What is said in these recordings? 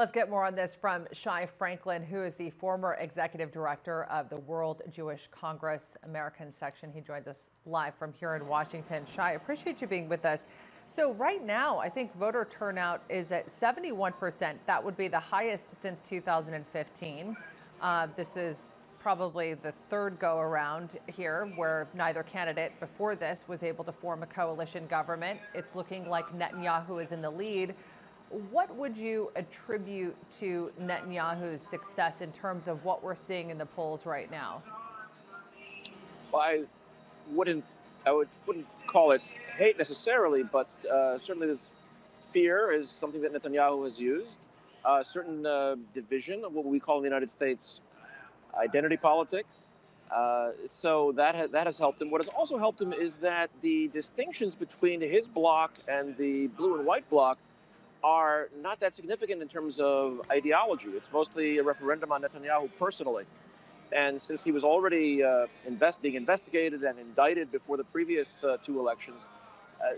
Let's get more on this from Shai Franklin, who is the former executive director of the World Jewish Congress American section. He joins us live from here in Washington. Shai, appreciate you being with us. So right now, I think voter turnout is at 71%. That would be the highest since 2015. This is probably the third go around here where neither candidate before this was able to form a coalition government. It's looking like Netanyahu is in the lead. What would you attribute to Netanyahu's success in terms of what we're seeing in the polls right now? Well, I wouldn't call it hate necessarily, but certainly this fear is something that Netanyahu has used. Certain division of what we call in the United States identity politics. So that has helped him. What has also helped him is that the distinctions between his bloc and the blue and white bloc are not that significant in terms of ideology. It's mostly a referendum on Netanyahu personally. And since he was already being investigated and indicted before the previous two elections,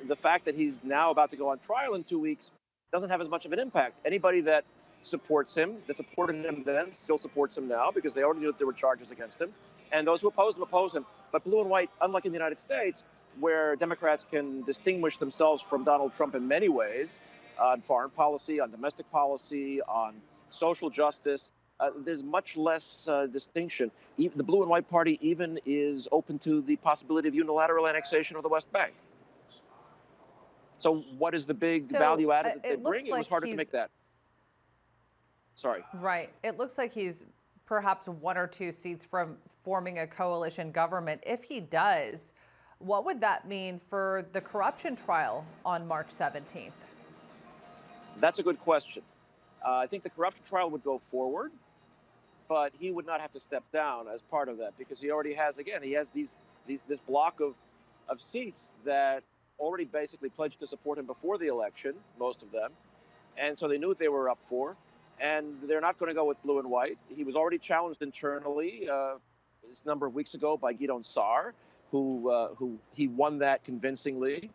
the fact that he's now about to go on trial in 2 weeks doesn't have as much of an impact. Anybody that supports him, that supported him then, still supports him now because they already knew that there were charges against him. And those who oppose him. But blue and white, unlike in the United States, where Democrats can distinguish themselves from Donald Trump in many ways, on foreign policy, on domestic policy, on social justice, there's much less distinction. Even the blue and white party even is open to the possibility of unilateral annexation of the West Bank. So what is the big value added that they bring? It was harder to make that. Sorry. Right. It looks like he's perhaps 1 or 2 seats from forming a coalition government. If he does, what would that mean for the corruption trial on March 17th? That's a good question. I think the corruption trial would go forward, but he would not have to step down as part of that because he already has, this block of seats that already basically pledged to support him before the election, most of them. And so they knew what they were up for. And they're not going to go with blue and white. He was already challenged internally this number of weeks ago by Gidon Saar, who he won that convincingly.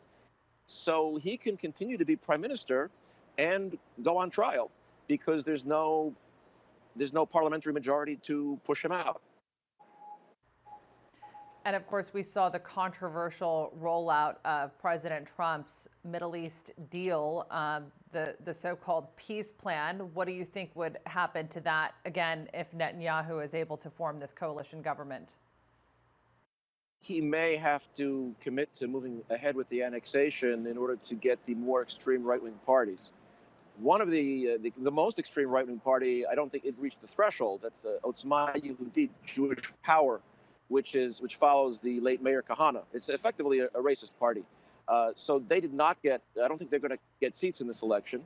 So he can continue to be prime minister and go on trial because there's no parliamentary majority to push him out. And of course, we saw the controversial rollout of President Trump's Middle East deal, the so-called peace plan. What do you think would happen to that, again, if Netanyahu is able to form this coalition government? He may have to commit to moving ahead with the annexation in order to get the more extreme right-wing parties. One of the most extreme right-wing party, I don't think it reached the threshold. That's the Otzma Yehudit, Jewish Power, which follows the late Mayor Kahana. It's effectively a racist party. So they did not get, I don't think they're going to get seats in this election.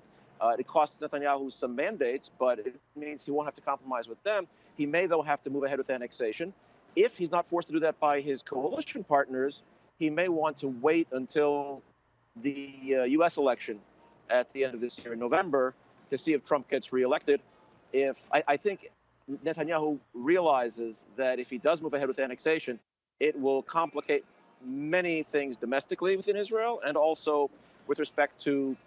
It costs Netanyahu some mandates, but it means he won't have to compromise with them. He may, though, have to move ahead with annexation. If he's not forced to do that by his coalition partners, he may want to wait until the U.S. election at the end of this year in November to see if Trump gets reelected. I think Netanyahu realizes that if he does move ahead with annexation, it will complicate many things domestically within Israel and also with respect to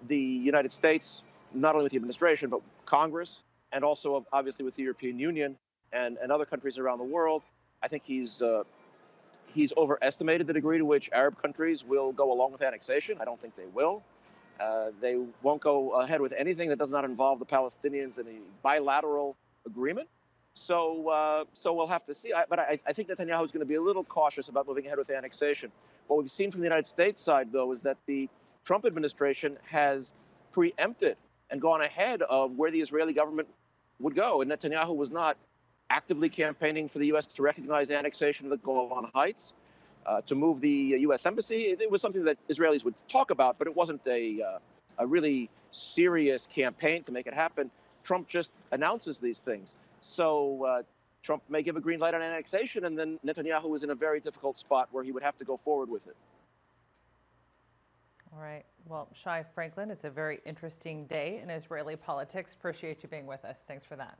the United States, not only with the administration, but Congress, and also obviously with the European Union and other countries around the world. I think he's overestimated the degree to which Arab countries will go along with annexation. I don't think they will. They won't go ahead with anything that does not involve the Palestinians in a bilateral agreement. So we'll have to see. But I think Netanyahu is going to be a little cautious about moving ahead with annexation. What we've seen from the United States side, though, is that the Trump administration has preempted and gone ahead of where the Israeli government would go. And Netanyahu was not actively campaigning for the U.S. to recognize annexation of the Golan Heights, to move the U.S. embassy. It was something that Israelis would talk about, but it wasn't a really serious campaign to make it happen. Trump just announces these things. So Trump may give a green light on annexation, and then Netanyahu is in a very difficult spot where he would have to go forward with it. All right. Well, Shai Franklin, it's a very interesting day in Israeli politics. Appreciate you being with us. Thanks for that.